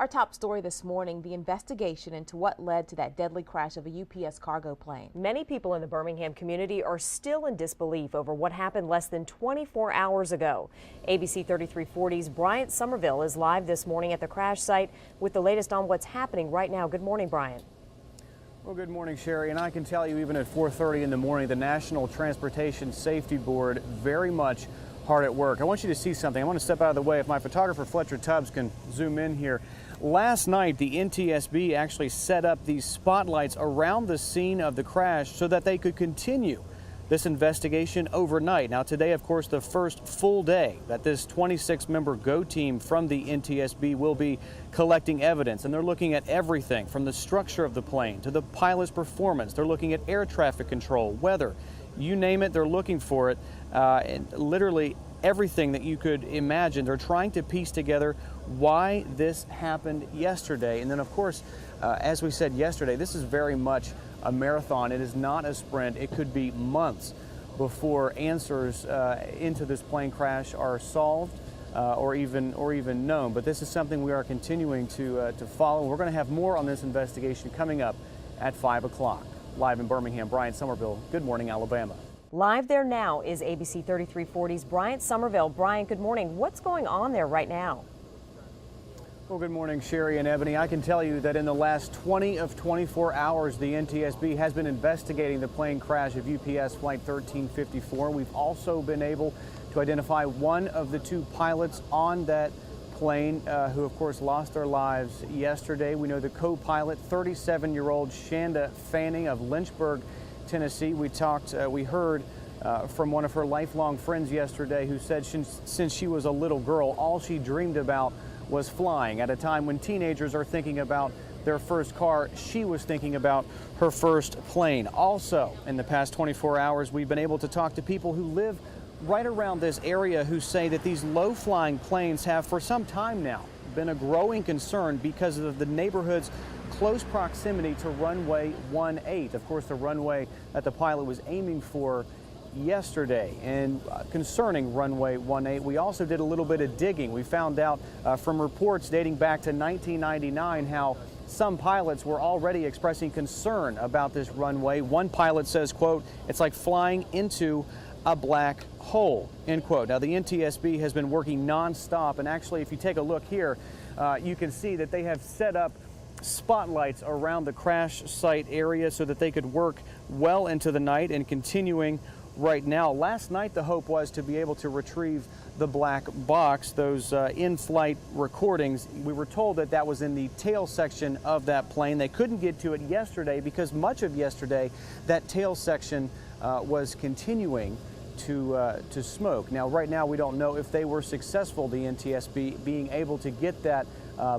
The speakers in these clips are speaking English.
Our top story this morning, the investigation into what led to that deadly crash of a UPS cargo plane. Many people in the Birmingham community are still in disbelief over what happened less than 24 hours ago. ABC 3340's Bryant Somerville is live this morning at the crash site with the latest on what's happening right now. Good morning, Bryant. Well, good morning, Sherry. And I can tell you, even at 4:30 in the morning, the National Transportation Safety Board very much hard at work. I want you to see something. I want to step out of the way. If my photographer Fletcher Tubbs can zoom in here. Last night, the NTSB actually set up these spotlights around the scene of the crash so that they could continue this investigation overnight. Now, today, of course, the first full day that this 26-member GO team from the NTSB will be collecting evidence. And they're looking at everything from the structure of the plane to the pilot's performance. They're looking at air traffic control, weather, you name it, they're looking for it. And literally everything that you could imagine. They're trying to piece together why this happened yesterday. And then, of course, as we said yesterday, this is very much a marathon. It is not a sprint. It could be months before answers into this plane crash are solved or even known. But this is something we are continuing to follow. We're going to have more on this investigation coming up at 5 o'clock. Live in Birmingham, Bryant Somerville. Good morning, Alabama. Live there now is ABC 3340's Bryant Somerville. Bryant, good morning. What's going on there right now? Well, good morning, Sherry and Ebony. I can tell you that in the last 20 of 24 hours, the NTSB has been investigating the plane crash of UPS Flight 1354. We've also been able to identify one of the two pilots on that plane who, of course, lost their lives yesterday. We know the co-pilot, 37-year-old Shanda Fanning of Lynchburg, Tennessee. We heard from one of her lifelong friends yesterday who said since she was a little girl, all she dreamed about was flying. At a time when teenagers are thinking about their first car, she was thinking about her first plane. Also, in the past 24 hours, we've been able to talk to people who live right around this area who say that these low-flying planes have for some time now been a growing concern because of the neighborhood's close proximity to runway 18. Of course, the runway that the pilot was aiming for yesterday. And concerning runway 18, we also did a little bit of digging. We found out from reports dating back to 1999 how some pilots were already expressing concern about this runway. One pilot says, quote, "It's like flying into a black hole," end quote. Now, the NTSB has been working nonstop, and actually, if you take a look here, you can see that they have set up spotlights around the crash site area so that they could work well into the night and continuing right now. Last night, the hope was to be able to retrieve the black box, those in-flight recordings. We were told that that was in the tail section of that plane. They couldn't get to it yesterday because much of yesterday, that tail section was continuing to smoke. Now, right now, we don't know if they were successful, the NTSB, being able to get that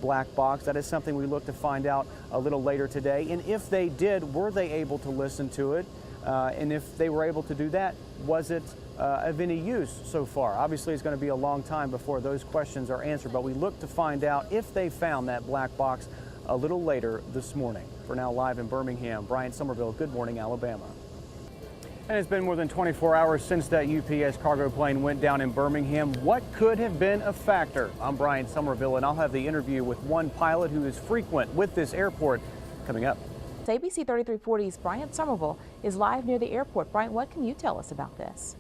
black box. That is something we look to find out a little later today. And if they did, were they able to listen to it? And if they were able to do that, was it of any use so far? Obviously, it's going to be a long time before those questions are answered, but we look to find out if they found that black box a little later this morning. For now, live in Birmingham, Bryant Somerville. Good morning, Alabama. And it's been more than 24 hours since that UPS cargo plane went down in Birmingham. What could have been a factor? I'm Bryant Somerville, and I'll have the interview with one pilot who is frequent with this airport coming up. ABC 3340's Bryant Somerville is live near the airport. Bryant, what can you tell us about this?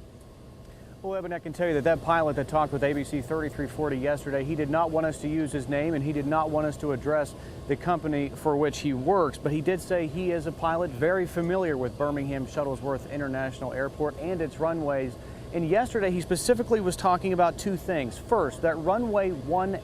Well, Evan, I can tell you that pilot that talked with ABC 3340 yesterday, he did not want us to use his name and he did not want us to address the company for which he works, but he did say he is a pilot very familiar with Birmingham Shuttlesworth International Airport and its runways. And yesterday, he specifically was talking about two things. First, that runway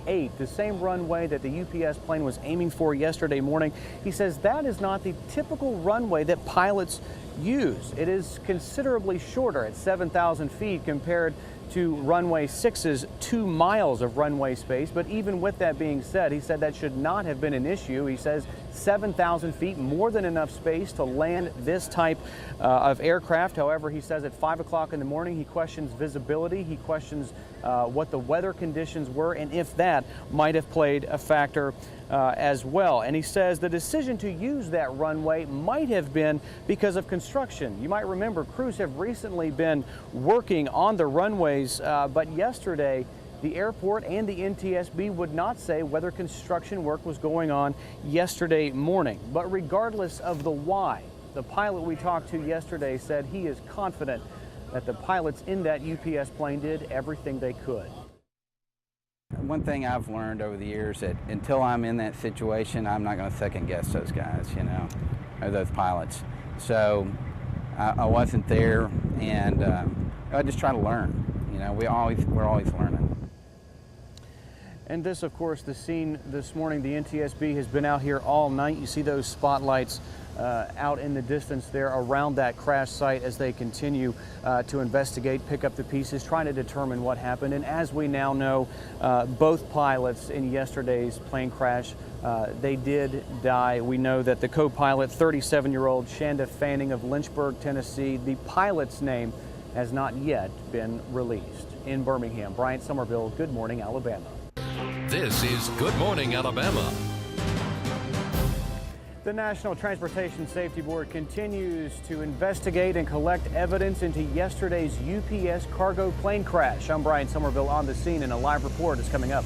18, the same runway that the UPS plane was aiming for yesterday morning, he says that is not the typical runway that pilots use. It is considerably shorter at 7,000 feet compared to runway 6's 2 miles of runway space. But even with that being said, he said that should not have been an issue. He says 7,000 feet, more than enough space to land this type of aircraft. However, he says at 5 o'clock in the morning, he questions visibility. He questions what the weather conditions were and if that might have played a factor as well. And he says the decision to use that runway might have been because of construction. You might remember crews have recently been working on the runways, but yesterday the airport and the NTSB would not say whether construction work was going on yesterday morning. But regardless of the why, the pilot we talked to yesterday said he is confident that the pilots in that UPS plane did everything they could. One thing I've learned over the years that until I'm in that situation, I'm not going to second guess those guys, or those pilots. So I wasn't there, and I just try to learn. We're always learning. And this, of course, the scene this morning. The NTSB has been out here all night. You see those spotlights out in the distance there around that crash site as they continue to investigate, pick up the pieces, trying to determine what happened. And as we now know, both pilots in yesterday's plane crash, they did die. We know that the co-pilot, 37-year-old Shanda Fanning of Lynchburg, Tennessee, the pilot's name has not yet been released. In Birmingham, Bryant Somerville, Good Morning, Alabama. This is Good Morning, Alabama. The National Transportation Safety Board continues to investigate and collect evidence into yesterday's UPS cargo plane crash. I'm Bryant Somerville on the scene, and a live report is coming up.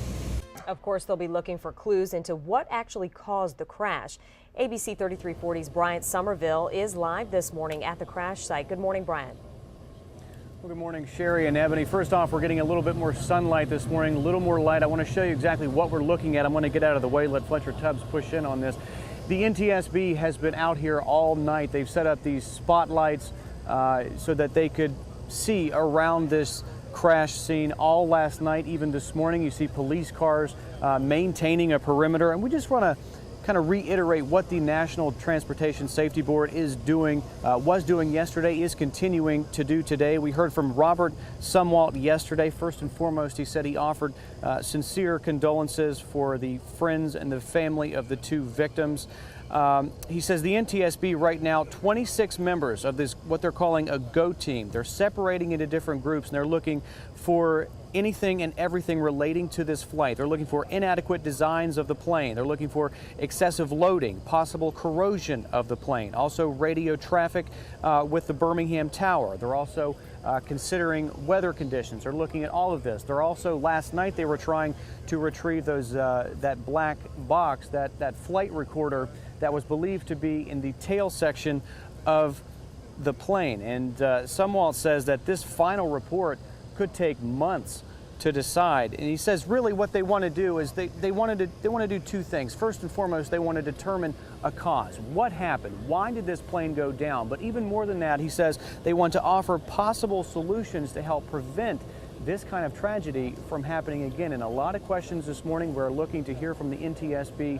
Of course, they'll be looking for clues into what actually caused the crash. ABC 3340's Bryant Somerville is live this morning at the crash site. Good morning, Bryant. Well, good morning, Sherry and Ebony. First off, we're getting a little bit more sunlight this morning, a little more light. I want to show you exactly what we're looking at. I'm going to get out of the way, let Fletcher Tubbs push in on this. The NTSB has been out here all night. They've set up these spotlights so that they could see around this crash scene all last night, even this morning. You see police cars maintaining a perimeter, and we just want to kind of reiterate what the National Transportation Safety Board is doing, was doing yesterday, is continuing to do today. We heard from Robert Sumwalt yesterday. First and foremost, he said he offered sincere condolences for the friends and the family of the two victims. He says the NTSB right now, 26 members of this, what they're calling a GO team. They're separating into different groups, and they're looking for anything and everything relating to this flight. They're looking for inadequate designs of the plane. They're looking for excessive loading, possible corrosion of the plane, also radio traffic with the Birmingham Tower. They're also considering weather conditions. They're looking at all of this. They're also, last night, they were trying to retrieve those that black box, that flight recorder that was believed to be in the tail section of the plane. And Sumwalt says that this final report could take months to decide. And he says really what they want to do is they want to do two things. First and foremost, they want to determine a cause. What happened? Why did this plane go down? But even more than that, he says they want to offer possible solutions to help prevent this kind of tragedy from happening again. And a lot of questions this morning. We're looking to hear from the NTSB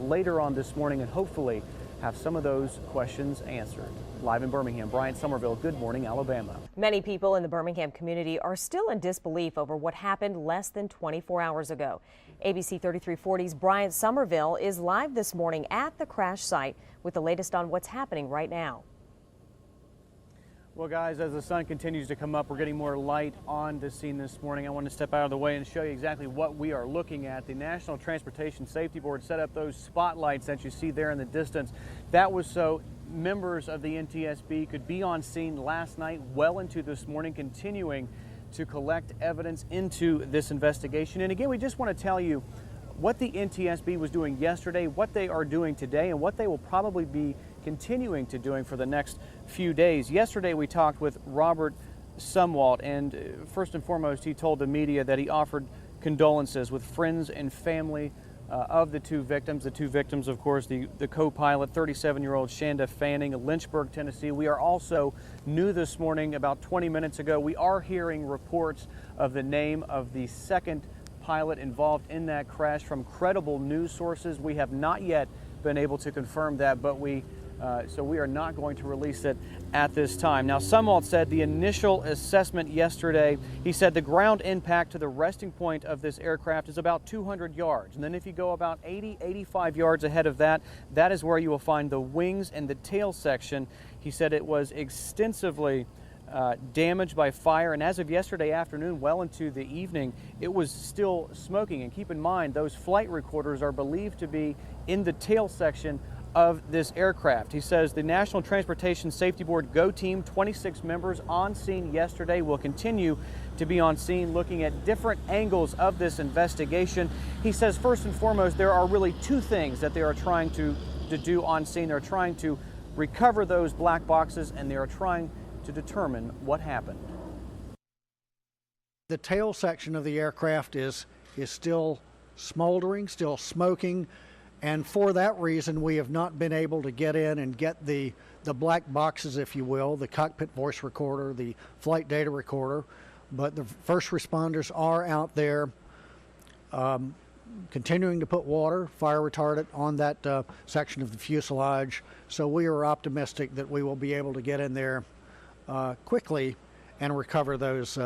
later on this morning, and hopefully have some of those questions answered. Live in Birmingham, Bryant Somerville, Good Morning, Alabama. Many people in the Birmingham community are still in disbelief over what happened less than 24 hours ago. ABC 3340's Bryant Somerville is live this morning at the crash site with the latest on what's happening right now. Well, guys, as the sun continues to come up, we're getting more light on the scene this morning. I want to step out of the way and show you exactly what we are looking at. The National Transportation Safety Board set up those spotlights that you see there in the distance. That was so members of the NTSB could be on scene last night, well into this morning, continuing to collect evidence into this investigation. And again, we just want to tell you what the NTSB was doing yesterday, what they are doing today, and what they will probably be continuing to doing for the next few days. Yesterday we talked with Robert Sumwalt, and first and foremost he told the media that he offered condolences with friends and family of the two victims. The two victims, of course, the co-pilot, 37-year-old Shanda Fanning of Lynchburg, Tennessee. We are also new this morning, about 20 minutes ago, we are hearing reports of the name of the second pilot involved in that crash from credible news sources. We have not yet been able to confirm that, but so we are not going to release it at this time. Now, Sumwalt said the initial assessment yesterday, he said the ground impact to the resting point of this aircraft is about 200 yards. And then if you go about 85 yards ahead of that, that is where you will find the wings and the tail section. He said it was extensively damaged by fire, and as of yesterday afternoon, well into the evening, it was still smoking. And keep in mind, those flight recorders are believed to be in the tail section of this aircraft. He says the National Transportation Safety Board GO team, 26 members on scene yesterday, will continue to be on scene looking at different angles of this investigation. He says first and foremost, there are really two things that they are trying to do on scene. They're trying to recover those black boxes, and they are trying to determine what happened. The tail section of the aircraft is still smoldering, still smoking, and for that reason we have not been able to get in and get the black boxes, if you will, the cockpit voice recorder, the flight data recorder. But the first responders are out there continuing to put water, fire retardant, on that section of the fuselage. So we are optimistic that we will be able to get in there quickly and recover those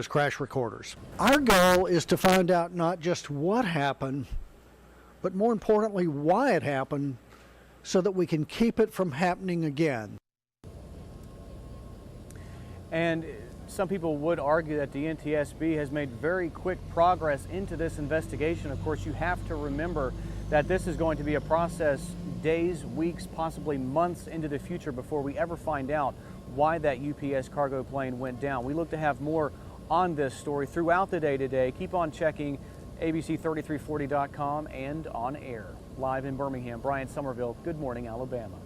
crash recorders. Our goal is to find out not just what happened, but more importantly, why it happened, so that we can keep it from happening again. And some people would argue that the NTSB has made very quick progress into this investigation. Of course, you have to remember that this is going to be a process days, weeks, possibly months into the future before we ever find out why that UPS cargo plane went down. We look to have more on this story throughout the day today. Keep on checking ABC3340.com and on air. Live in Birmingham, Bryant Somerville, Good Morning Alabama.